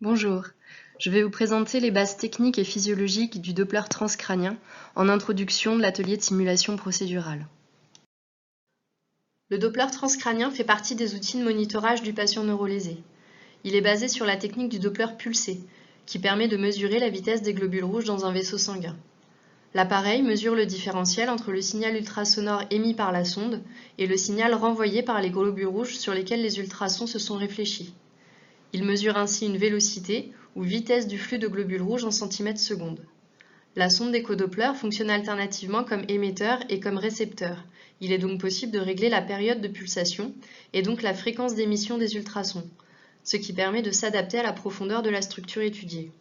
Bonjour, je vais vous présenter les bases techniques et physiologiques du Doppler transcrânien en introduction de l'atelier de simulation procédurale. Le Doppler transcrânien fait partie des outils de monitorage du patient neurolésé. Il est basé sur la technique du Doppler pulsé, qui permet de mesurer la vitesse des globules rouges dans un vaisseau sanguin. L'appareil mesure le différentiel entre le signal ultrasonore émis par la sonde et le signal renvoyé par les globules rouges sur lesquels les ultrasons se sont réfléchis. Il mesure ainsi une vélocité ou vitesse du flux de globules rouges en centimètres secondes. La sonde d'écho-Doppler fonctionne alternativement comme émetteur et comme récepteur. Il est donc possible de régler la période de pulsation et donc la fréquence d'émission des ultrasons, ce qui permet de s'adapter à la profondeur de la structure étudiée.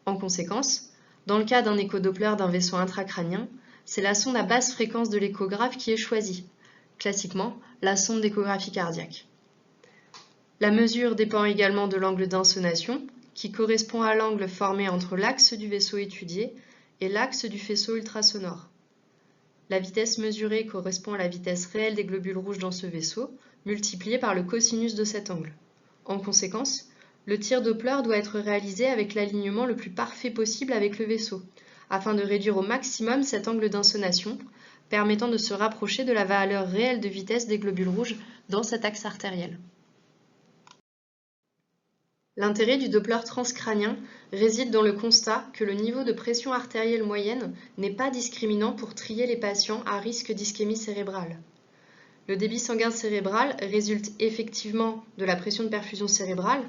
En conséquence, dans le cas d'un écho-Doppler d'un vaisseau intracrânien, c'est la sonde à basse fréquence de l'échographe qui est choisie, classiquement la sonde d'échographie cardiaque. La mesure dépend également de l'angle d'insonation, qui correspond à l'angle formé entre l'axe du vaisseau étudié et l'axe du faisceau ultrasonore. La vitesse mesurée correspond à la vitesse réelle des globules rouges dans ce vaisseau, multipliée par le cosinus de cet angle. En conséquence, le tir Doppler doit être réalisé avec l'alignement le plus parfait possible avec le vaisseau, afin de réduire au maximum cet angle d'insonation, permettant de se rapprocher de la valeur réelle de vitesse des globules rouges dans cet axe artériel. L'intérêt du Doppler transcrânien réside dans le constat que le niveau de pression artérielle moyenne n'est pas discriminant pour trier les patients à risque d'ischémie cérébrale. Le débit sanguin cérébral résulte effectivement de la pression de perfusion cérébrale,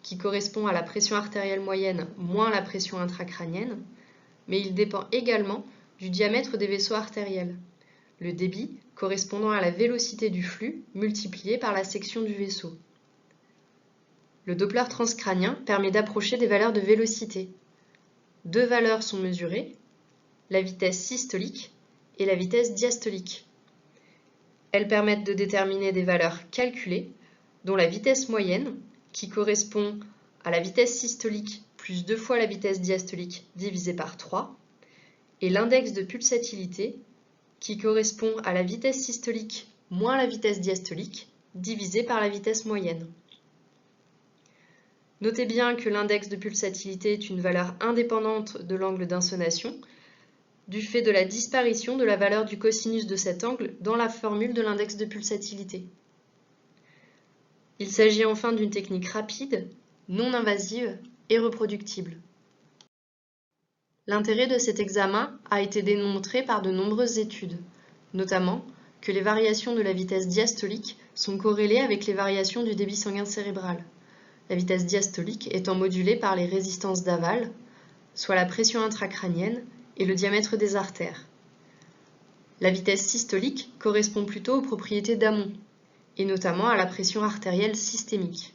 qui correspond à la pression artérielle moyenne moins la pression intracrânienne, mais il dépend également du diamètre des vaisseaux artériels, le débit correspondant à la vélocité du flux multiplié par la section du vaisseau. Le Doppler transcrânien permet d'approcher des valeurs de vélocité. Deux valeurs sont mesurées, la vitesse systolique et la vitesse diastolique. Elles permettent de déterminer des valeurs calculées, dont la vitesse moyenne, qui correspond à la vitesse systolique plus 2 fois la vitesse diastolique divisée par 3, et l'index de pulsatilité, qui correspond à la vitesse systolique moins la vitesse diastolique divisée par la vitesse moyenne. Notez bien que l'index de pulsatilité est une valeur indépendante de l'angle d'insonation, du fait de la disparition de la valeur du cosinus de cet angle dans la formule de l'index de pulsatilité. Il s'agit enfin d'une technique rapide, non invasive et reproductible. L'intérêt de cet examen a été démontré par de nombreuses études, notamment que les variations de la vitesse diastolique sont corrélées avec les variations du débit sanguin cérébral, la vitesse diastolique étant modulée par les résistances d'aval, soit la pression intracrânienne et le diamètre des artères. La vitesse systolique correspond plutôt aux propriétés d'amont, et notamment à la pression artérielle systémique.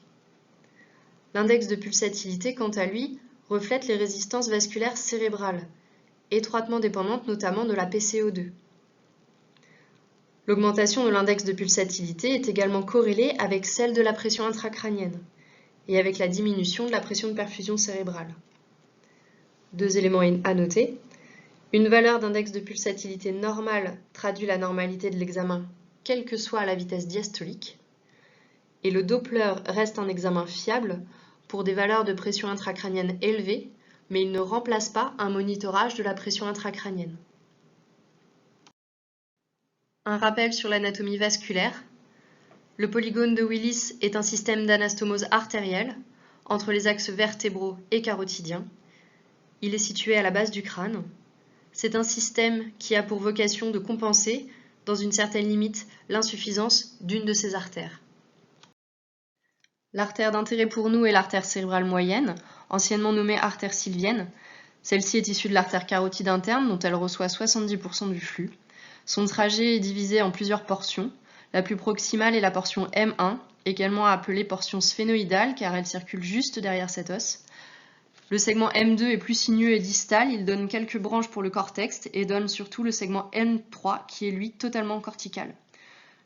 L'index de pulsatilité, quant à lui, reflète les résistances vasculaires cérébrales, étroitement dépendantes notamment de la PCO2. L'augmentation de l'index de pulsatilité est également corrélée avec celle de la pression intracrânienne et avec la diminution de la pression de perfusion cérébrale. Deux éléments à noter. Une valeur d'index de pulsatilité normale traduit la normalité de l'examen, quelle que soit la vitesse diastolique, et le Doppler reste un examen fiable pour des valeurs de pression intracrânienne élevées, mais il ne remplace pas un monitorage de la pression intracrânienne. Un rappel sur l'anatomie vasculaire. Le polygone de Willis est un système d'anastomose artérielle entre les axes vertébraux et carotidiens. Il est situé à la base du crâne. C'est un système qui a pour vocation de compenser, dans une certaine limite, l'insuffisance d'une de ses artères. L'artère d'intérêt pour nous est l'artère cérébrale moyenne, anciennement nommée artère sylvienne. Celle-ci est issue de l'artère carotide interne dont elle reçoit 70% du flux. Son trajet est divisé en plusieurs portions. La plus proximale est la portion M1, également appelée portion sphénoïdale car elle circule juste derrière cet os. Le segment M2 est plus sinueux et distal, il donne quelques branches pour le cortex et donne surtout le segment M3 qui est lui totalement cortical.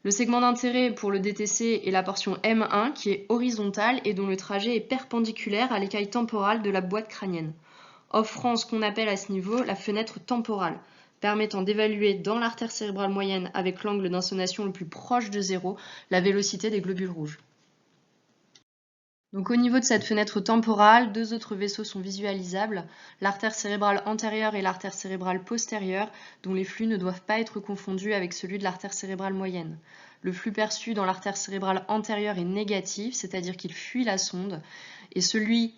Le segment d'intérêt pour le DTC est la portion M1 qui est horizontale et dont le trajet est perpendiculaire à l'écaille temporale de la boîte crânienne, offrant ce qu'on appelle à ce niveau la fenêtre temporale, permettant d'évaluer dans l'artère cérébrale moyenne avec l'angle d'insonation le plus proche de 0 la vélocité des globules rouges. Donc au niveau de cette fenêtre temporale, deux autres vaisseaux sont visualisables, l'artère cérébrale antérieure et l'artère cérébrale postérieure, dont les flux ne doivent pas être confondus avec celui de l'artère cérébrale moyenne. Le flux perçu dans l'artère cérébrale antérieure est négatif, c'est-à-dire qu'il fuit la sonde, et celui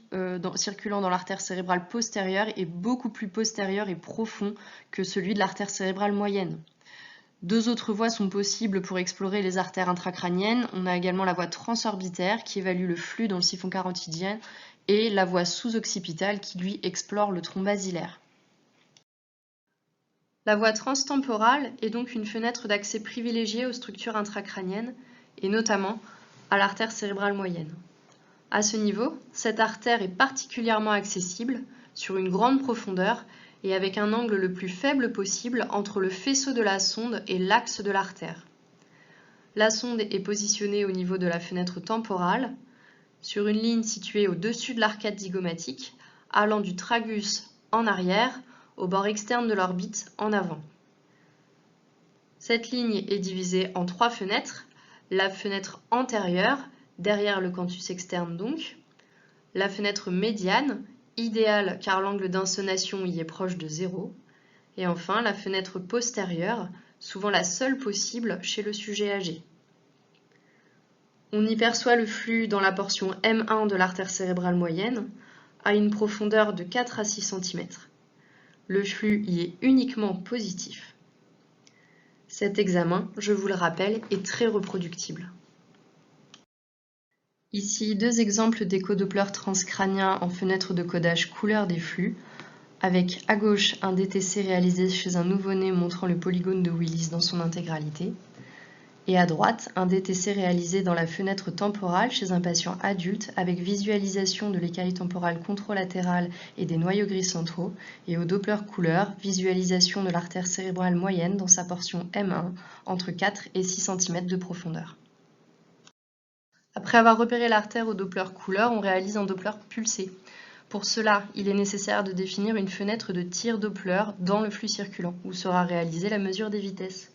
circulant dans l'artère cérébrale postérieure est beaucoup plus postérieur et profond que celui de l'artère cérébrale moyenne. Deux autres voies sont possibles pour explorer les artères intracrâniennes. On a également la voie transorbitaire qui évalue le flux dans le siphon carotidien et la voie sous-occipitale qui, lui, explore le tronc basilaire. La voie transtemporale est donc une fenêtre d'accès privilégiée aux structures intracrâniennes et notamment à l'artère cérébrale moyenne. À ce niveau, cette artère est particulièrement accessible sur une grande profondeur et avec un angle le plus faible possible entre le faisceau de la sonde et l'axe de l'artère. La sonde est positionnée au niveau de la fenêtre temporale, sur une ligne située au-dessus de l'arcade zygomatique, allant du tragus en arrière au bord externe de l'orbite en avant. Cette ligne est divisée en trois fenêtres, la fenêtre antérieure, derrière le canthus externe donc, la fenêtre médiane, idéale car l'angle d'insonation y est proche de 0, et enfin la fenêtre postérieure, souvent la seule possible chez le sujet âgé. On y perçoit le flux dans la portion M1 de l'artère cérébrale moyenne, à une profondeur de 4 à 6 cm. Le flux y est uniquement positif. Cet examen, je vous le rappelle, est très reproductible. Ici, deux exemples d'écho-doppler transcrânien en fenêtre de codage couleur des flux, avec à gauche un DTC réalisé chez un nouveau-né montrant le polygone de Willis dans son intégralité, et à droite un DTC réalisé dans la fenêtre temporale chez un patient adulte avec visualisation de l'écaille temporale contralatérale et des noyaux gris centraux, et au doppler couleur, visualisation de l'artère cérébrale moyenne dans sa portion M1 entre 4 et 6 cm de profondeur. Après avoir repéré l'artère au doppler couleur, on réalise un doppler pulsé. Pour cela, il est nécessaire de définir une fenêtre de tir Doppler dans le flux circulant, où sera réalisée la mesure des vitesses.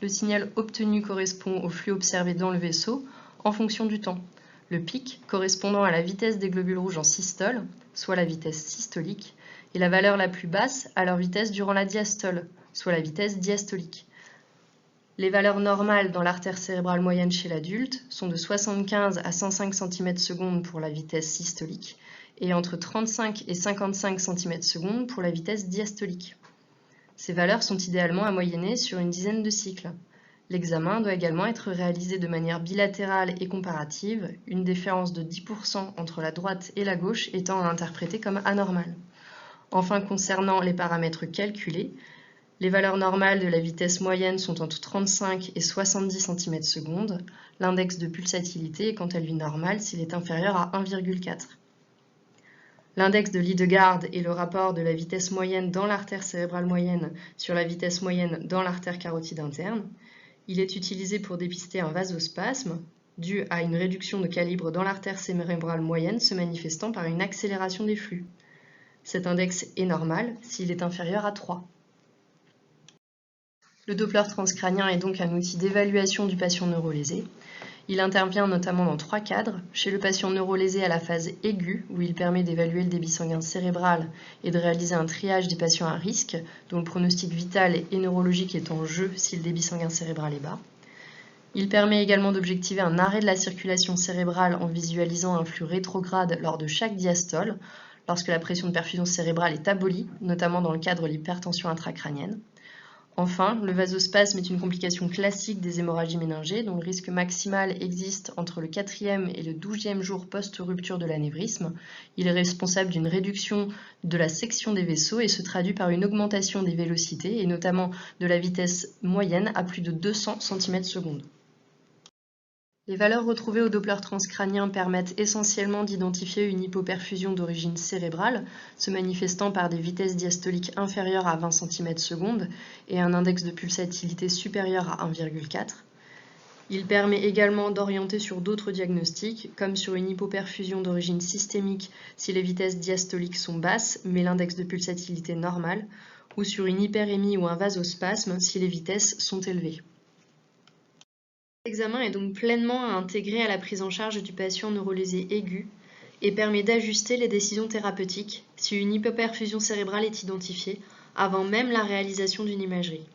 Le signal obtenu correspond au flux observé dans le vaisseau en fonction du temps. Le pic correspondant à la vitesse des globules rouges en systole, soit la vitesse systolique, et la valeur la plus basse à leur vitesse durant la diastole, soit la vitesse diastolique. Les valeurs normales dans l'artère cérébrale moyenne chez l'adulte sont de 75 à 105 cm/s pour la vitesse systolique et entre 35 et 55 cm/s pour la vitesse diastolique. Ces valeurs sont idéalement à moyenner sur une dizaine de cycles. L'examen doit également être réalisé de manière bilatérale et comparative, une différence de 10% entre la droite et la gauche étant à interpréter comme anormale. Enfin, concernant les paramètres calculés, les valeurs normales de la vitesse moyenne sont entre 35 et 70 cm/s. L'index de pulsatilité est quant à lui normal s'il est inférieur à 1,4. L'index de Leadegaard est le rapport de la vitesse moyenne dans l'artère cérébrale moyenne sur la vitesse moyenne dans l'artère carotide interne. Il est utilisé pour dépister un vasospasme dû à une réduction de calibre dans l'artère cérébrale moyenne se manifestant par une accélération des flux. Cet index est normal s'il est inférieur à 3. Le Doppler transcrânien est donc un outil d'évaluation du patient neurolésé. Il intervient notamment dans 3 cadres. Chez le patient neurolésé à la phase aiguë, où il permet d'évaluer le débit sanguin cérébral et de réaliser un triage des patients à risque, dont le pronostic vital et neurologique est en jeu si le débit sanguin cérébral est bas. Il permet également d'objectiver un arrêt de la circulation cérébrale en visualisant un flux rétrograde lors de chaque diastole, lorsque la pression de perfusion cérébrale est abolie, notamment dans le cadre de l'hypertension intracrânienne. Enfin, le vasospasme est une complication classique des hémorragies méningées dont le risque maximal existe entre le 4e et le 12e jour post-rupture de l'anévrisme. Il est responsable d'une réduction de la section des vaisseaux et se traduit par une augmentation des vélocités et notamment de la vitesse moyenne à plus de 200 cm/s. Les valeurs retrouvées au Doppler transcrânien permettent essentiellement d'identifier une hypoperfusion d'origine cérébrale, se manifestant par des vitesses diastoliques inférieures à 20 cm/s et un index de pulsatilité supérieur à 1,4. Il permet également d'orienter sur d'autres diagnostics, comme sur une hypoperfusion d'origine systémique si les vitesses diastoliques sont basses mais l'index de pulsatilité normal, ou sur une hyperémie ou un vasospasme si les vitesses sont élevées. L'examen est donc pleinement à intégrer à la prise en charge du patient neurolésé aigu, et permet d'ajuster les décisions thérapeutiques si une hypoperfusion cérébrale est identifiée avant même la réalisation d'une imagerie.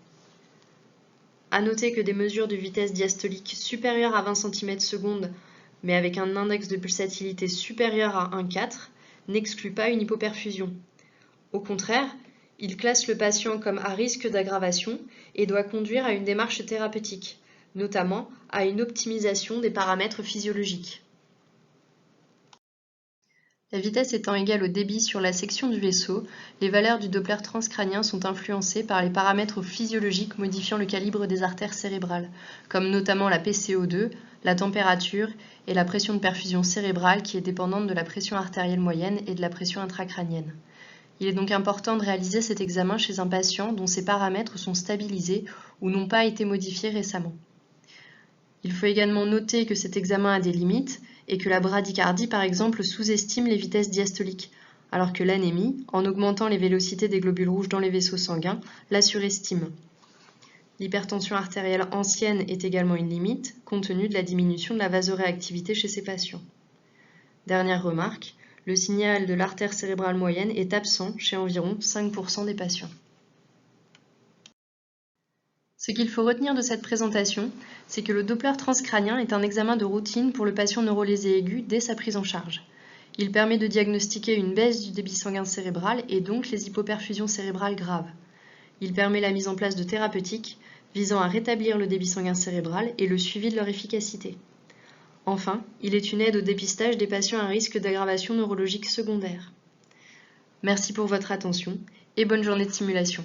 À noter que des mesures de vitesse diastolique supérieures à 20 cm/s, mais avec un index de pulsatilité supérieur à 1,4, n'excluent pas une hypoperfusion. Au contraire, il classe le patient comme à risque d'aggravation et doit conduire à une démarche thérapeutique, notamment à une optimisation des paramètres physiologiques. La vitesse étant égale au débit sur la section du vaisseau, les valeurs du Doppler transcrânien sont influencées par les paramètres physiologiques modifiant le calibre des artères cérébrales, comme notamment la PCO2, la température et la pression de perfusion cérébrale qui est dépendante de la pression artérielle moyenne et de la pression intracrânienne. Il est donc important de réaliser cet examen chez un patient dont ces paramètres sont stabilisés ou n'ont pas été modifiés récemment. Il faut également noter que cet examen a des limites et que la bradycardie, par exemple, sous-estime les vitesses diastoliques, alors que l'anémie, en augmentant les vélocités des globules rouges dans les vaisseaux sanguins, la surestime. L'hypertension artérielle ancienne est également une limite, compte tenu de la diminution de la vasoréactivité chez ces patients. Dernière remarque, le signal de l'artère cérébrale moyenne est absent chez environ 5% des patients. Ce qu'il faut retenir de cette présentation, c'est que le Doppler transcrânien est un examen de routine pour le patient neurolésé aigu dès sa prise en charge. Il permet de diagnostiquer une baisse du débit sanguin cérébral et donc les hypoperfusions cérébrales graves. Il permet la mise en place de thérapeutiques visant à rétablir le débit sanguin cérébral et le suivi de leur efficacité. Enfin, il est une aide au dépistage des patients à risque d'aggravation neurologique secondaire. Merci pour votre attention et bonne journée de simulation.